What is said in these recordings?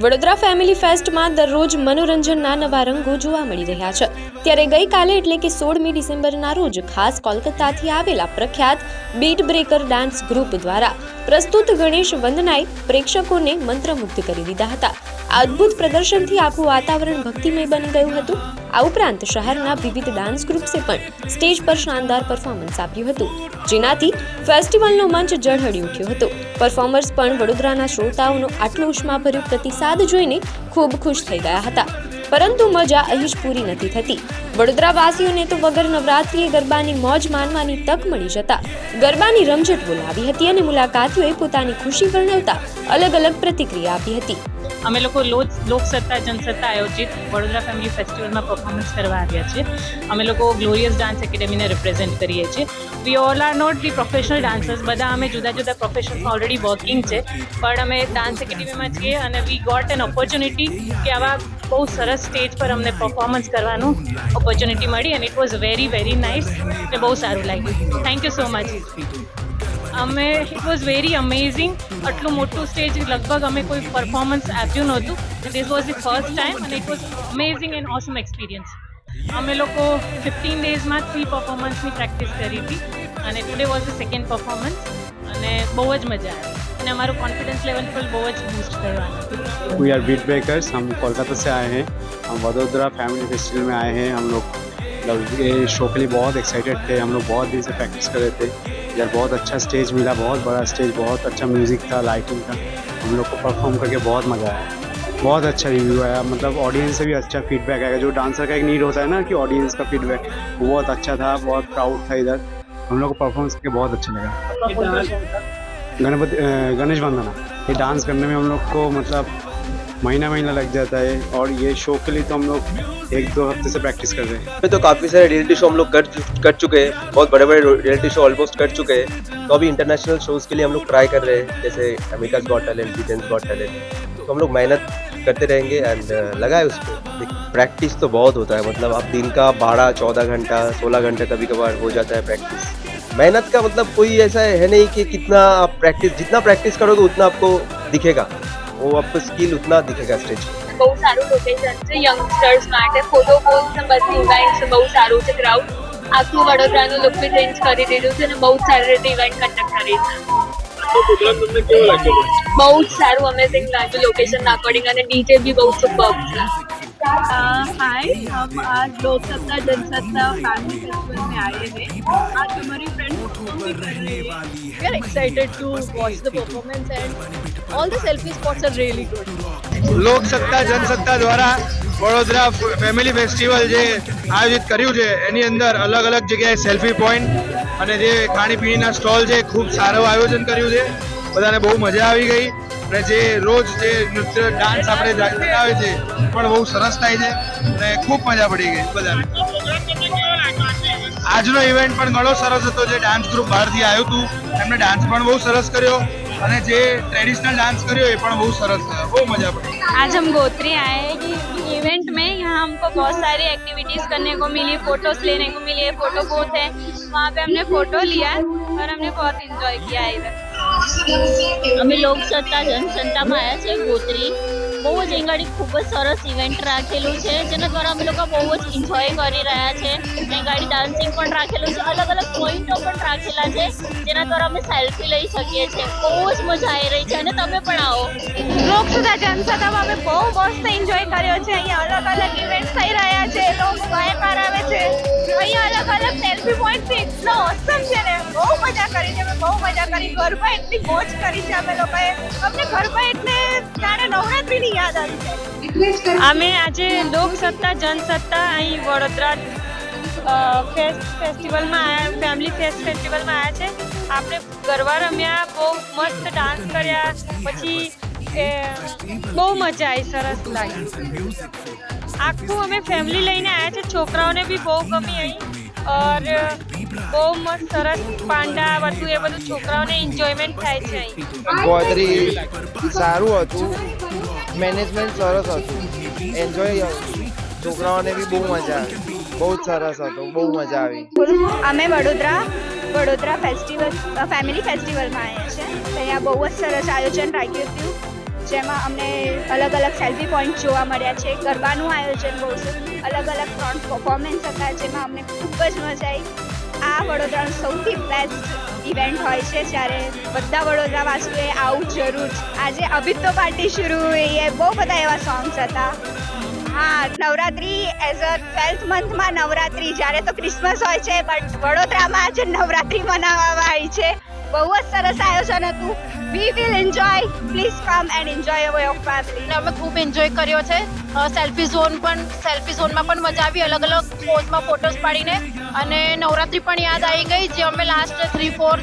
Vadodara family ફેસ્ટમાં દરરોજ મનોરંજનના નવા રંગો જોવા મળી રહ્યા છે। ત્યારે ગઈકાલે એટલે કે 16મી ડિસેમ્બરના રોજ ખાસ કોલકાતાથી આવેલા પ્રખ્યાત બીટ બ્રેકર ડાન્સ ગ્રુપ દ્વારા પ્રસ્તુત ગણેશ વંદનાએ પ્રેક્ષકોને મંત્રમુગ્ધ કરી દીધા હતા। આ અદ્ભુત પ્રદર્શનથી આખું વાતાવરણ ભક્તિમય બની ગયું હતું। આ ઉપરાંત શહેરના વિવિધ ડાન્સ ગ્રુપ્સે પણ સ્ટેજ પર શાનદાર પરફોર્મન્સ આપ્યું હતું, જેનાથી ફેસ્ટિવલનો મંચ ઝળહળી ઉઠ્યો હતો। પરફોર્મર્સ પણ વડોદરાના શ્રોતાઓનો આટલો ઉષ્માભર્યો પ્રતિસાદ જોઈને ખૂબ ખુશ થઈ ગયા હતા, પરંતુ મજા અહીં જ પૂરી નથી થતી। વડોદરાવાસીઓને તો વગર નવરાત્રિએ ગરબાની મોજ માણવાની તક મળી જતા ગરબાની રમઝટ બોલાવી હતી અને મુલાકાતીઓએ પોતાની ખુશી વર્ણવતા અલગ અલગ પ્રતિક્રિયા આપી હતી। અમે લોકો લોકસત્તા જનસત્તા આયોજિત વડોદરા ફેમિલી ફેસ્ટિવલમાં પરફોર્મન્સ કરવા આવ્યા છીએ। અમે લોકો ગ્લોરિયસ ડાન્સ એકેડેમીને રિપ્રેઝેન્ટ કરીએ છીએ। We all are not the professional dancers, બધા અમે જુદા જુદા પ્રોફેશનમાં ઓલરેડી વર્કિંગ છે, પણ અમે ડાન્સ એકેડેમીમાં છીએ અને વી ગોટ એન ઓપોર્ચ્યુનિટી કે આવા બહુ સરસ સ્ટેજ પર અમને પરફોર્મન્સ કરવાનું ઓપોર્ચ્યુનિટી મળી અને ઇટ વોઝ વેરી નાઇસ અને બહુ સારું લાગ્યું। Thank you so much. It was very amazing. આટલું મોટું સ્ટેજ લગભગ અમે કોઈ પરફોર્મન્સ આપ્યું નહોતું। This was the first time અને it was amazing and awesome experience. અમે લોકો 15 ડેઝમાં 3 પરફોર્મન્સની પ્રેક્ટિસ કરી હતી અને today was the second performance અને બહુ જ મજા આવી અને અમારું કોન્ફિડન્સ લેવલ પણ બહુ જ બૂસ્ટ થયું। वी आर बीट ब्रेकर्स, हम कोलकाता से आए हैं, हम वडोदरा फैमिली फेस्टिवल में आए हैं। हम लोग मतलब ये शो के लिए बहुत एक्साइटेड थे, हम लोग बहुत दिन से प्रैक्टिस कर रहे थे। यार बहुत अच्छा स्टेज मिला, बहुत बड़ा स्टेज, बहुत अच्छा म्यूज़िक था, लाइटिंग था, हम लोग को परफॉर्म करके बहुत मज़ा आया। बहुत अच्छा रिव्यू आया, मतलब ऑडियंस से भी अच्छा फीडबैक आएगा। जो डांसर का एक नीड होता है ना कि ऑडियंस का फीडबैक, वो बहुत अच्छा था, बहुत प्राउड था इधर। हम लोग को परफॉर्मेंस करके बहुत अच्छा लगा। गणेश वंदना, ये डांस करने में हम लोग को मतलब महीना लग जाता है और ये शो के लिए तो हम लोग 1-2 हफ्ते से प्रैक्टिस कर रहे हैं। तो काफ़ी सारे रियलिटी शो हम लोग कर चुके हैं, बहुत बड़े रियलिटी शो ऑलमोस्ट कर चुके हैं। तो अभी इंटरनेशनल शोज़ के लिए हम लोग ट्राई कर रहे हैं, जैसे America's got talent, Britain's got talent. तो हम लोग मेहनत करते रहेंगे एंड लगा है उस पर। प्रैक्टिस तो बहुत होता है, मतलब आप दिन का 12-14 घंटा 16 घंटा कभी कभार हो जाता है प्रैक्टिस। मेहनत का मतलब कोई ऐसा है नहीं कि कितना आप जितना प्रैक्टिस करोगे उतना आपको दिखेगा, वो आपको स्किल उतना दिखेगा स्टेज पर। બહુ સારું લોકેશન છે યંગસ્ટર્સ માટે, ફોટો પોઝ ને બધી ઇવેન્ટ્સ બહુ સારું છે। ક્રાઉડ આખું વડોદરાનું લુક બી ચેન્જ કરી દીધું છે અને બહુ સારી રીતે ઇવેન્ટ કન્ડક્ટ કરી છે। બહુ જ સારું અમેઝિંગ લાગ્યું લોકેશન અકોર્ડિંગ અને ડીજે બી બહુ સુપર્બ છે। हाय, हम आज लोकसत्ता जनसत्ता फैमिली फेस्टिवल में आए हैं। आज हमारी फ्रेंड परफॉर्म भी कर रही है। We are excited to watch the performance and all the selfie spots are really good. Loksatta Jansatta દ્વારા વડોદરા ફેમિલી ફેસ્ટિવલ જે આયોજિત કર્યું છે એની અંદર અલગ અલગ જગ્યાએ સેલ્ફી પોઈન્ટ અને જે ખાણીપીણીના સ્ટોલ છે ખૂબ સારું આયોજન કર્યું છે। બધાને બહુ મજા આવી ગઈ અને જે રોજ જે નૃત્ય ડાન્સ આપણે બતાવે છે પણ બહુ સરસ થાય છે અને ખૂબ મજા પડી ગઈ બધાને। આજનો ઇવેન્ટ પણ ઘણો સરસ હતો। જે ડાન્સ ગ્રુપ બહારથી આવ્યું હતું એમણે ડાન્સ પણ બહુ સરસ કર્યો અને જે ટ્રેડિશનલ डांस કર્યો એ પણ બહુ સરસ થયો, બહુ મજા પડી। आज हम गोत्री आए हैं कि इवेंट में यहाँ हमको बहुत सारी एक्टिविटीज़ करने को मिली, फोटोज लेने को मिली। फोटो बूथ है, वहाँ पे हमने फोटो लिया और हमने बहुत इंजॉय किया इधर। અમે લોકસત્તા જનસત્તામાં આવ્યા છે ગોત્રી। બહુ જ એંગાડી ખૂબ જ સરસ ઇવેન્ટ રાખેલું છે, જેના દ્વારા અમે લોકો બહુ જ એન્જોય કરી રહ્યા છે। એંગાડી ડાન્સિંગ પણ રાખેલું છે, અલગ અલગ પોઈન્ટો પણ રાખેલા છે, જેના દ્વારા અમે સેલ્ફી લઈ શકીએ છીએ। બહુ જ મજા આવી રહી છે અને તમે પણ આવો। લોકસત્તા જનસત્તામાં અમે બહુ મસ્ત એન્જોય કર્યો છે। અહીંયા અલગ અલગ ઇવેન્ટ થઈ રહ્યા છે, લોકો ગાયકાર આવે છે, અહીંયા અલગ અલગ સેલ્ફી પોઈન્ટ બી એટલો ઓસમ છે ને, બહુ મજા કરી છે। અમે બહુ મજા કરી, ગરબા એટલી મોજ કરી છે અમે લોકોએ। અમને ગરબા એટલે જાણે નવરાત્રિની યાદ આવી છે। અમે આજે લોકસત્તા જનસત્તા અહીં વડોદરા ફેસ્ટિવલમાં આવ્યા, ફેમિલી ફેસ્ટિવલમાં આવ્યા છે। આપણે ગરબા રમ્યા, બહુ મસ્ત ડાન્સ કર્યા, પછી બહુ મજા આવી, સરસ લાગી। આખું અમે ફેમિલી લઈને આવ્યા છે, છોકરાઓને બી બહુ ગમી અહીં और બહુ મસ્ત સરસ પાંડા બધું એ બધું છોકરાઓને એન્જોયમેન્ટ થાય છે અહીં। ગોત્રી સારું હતું, મેનેજમેન્ટ સરસ હતું, એન્જોય છોકરાઓને બી બહુ મજા આવી, બહુ જ સરસ હતું, બહુ મજા આવી। અમે વડોદરા ફેસ્ટિવલ ફેમિલી ફેસ્ટિવલમાં આવ્યા છે, અહીંયા બહુ જ સરસ આયોજન રાખ્યું હતું। જેમાં અમને અલગ અલગ સેલ્ફી પોઈન્ટ જોવા મળ્યા છે. ગરબાનું આયોજન બહુ છે, અલગ અલગ 3 પરફોર્મન્સ હતા જેમાં અમને ખૂબ જ મજા આવી. આ વડોદરાનું સૌથી બેસ્ટ ઇવેન્ટ હોય છે, જ્યારે બધા વડોદરાવાસીઓએ આવું જરૂર. આજે અભી તો પાર્ટી શરૂ હુઈ હૈ, બહુ બધા એવા સોંગ્સ હતા. હા, નવરાત્રી એઝ અ 12th મંથમાં નવરાત્રી, જ્યારે તો ક્રિસમસ હોય છે, બટ વડોદરામાં આજે નવરાત્રી મનાવવામાં આવી છે. બહુ જ સરસ આયોજન હતું. We will enjoy. Please come and enjoy our your family. અમે ખૂબ એન્જોય કર્યો છે. સેલ્ફી ઝોનમાં પણ મજા આવી, અલગ અલગ પોઝમાં ફોટોસ પાડીને. અને નવરાત્રી પણ યાદ આવી ગઈ, જે અમે લાસ્ટ 3-4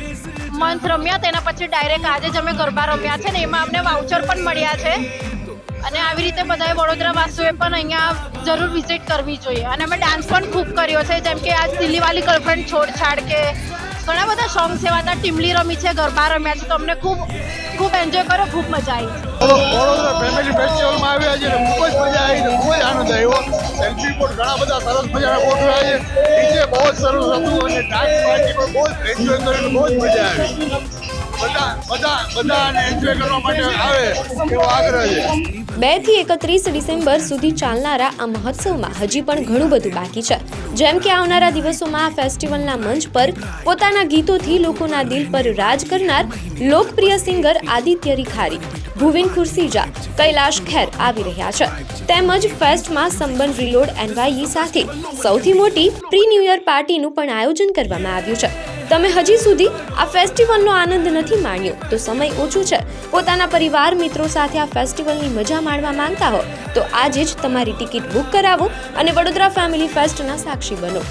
મંથ રમ્યા, તેના પછી ડાયરેક્ટ આજે જ અમે ગરબા રમ્યા છે ને એમાં અમને વાઉચર પણ મળ્યા છે. અને આવી રીતે બધાએ વડોદરાવાસીઓએ પણ અહીંયા જરૂર વિઝિટ કરવી જોઈએ. અને અમે ડાન્સ પણ ખૂબ કર્યો છે, જેમ કે આજ દિલ્હીવાલી ગર્લફ્રેન્ડ છોડછાડ કે ઘણા બધા સોંગ્સ એવા હતા. ટીમલી રમી છે, ગરબા રમ્યા છે, તો અમને ખૂબ એન્જોય કર્યો, ખૂબ મજા આવી છે. વડોદરા ફેમિલી ફેસ્ટિવલમાં આવ્યા છે, ખૂબ જ મજા આવી, ખૂબ જ આનંદ આવ્યો. સેલ્ફી પોઈન્ટ ઘણા બધા સરસ મજાના ગોઠવ્યા છે, ડીજે બહુ જ સરસ હતું અને ડાન્સ પાર્ટી પણ બહુ જ એન્જોય કરીને બહુ જ મજા આવી. બધાને એન્જોય કરવા માટે આવે એવો આગ્રહ છે. 2 થી 31 ડિસેમ્બર સુધી ચાલનારા આ મહોત્સવમાં હજી પણ ઘણું બધું બાકી છે. જેમ કે આવનારા દિવસોમાં આ ફેસ્ટિવલના મંચ પર પોતાના ગીતોથી લોકોના દિલ પર રાજ કરનાર લોકપ્રિય સિંગર આદિત્ય રિખારી, ભુવિન ખુરસીજા, કૈલાશ ખેર આવી રહ્યા છે. તેમજ ફેસ્ટમાં સંબન રીલોડ NYE સાથે સૌથી મોટી પ્રી ન્યૂ યર પાર્ટીનું પણ આયોજન કરવામાં આવ્યું છે. તમે હજી સુધી આ ફેસ્ટિવલનો આનંદ નથી માણ્યો તો સમય ઓછું છે. પોતાના પરિવાર મિત્રો સાથે આ ફેસ્ટિવલની મજા માણવા માંગતા હો તો આજે જ તમારી ટિકિટ બુક કરાવો અને વડોદરા ફેમિલી ફેસ્ટના સાક્ષી બનો.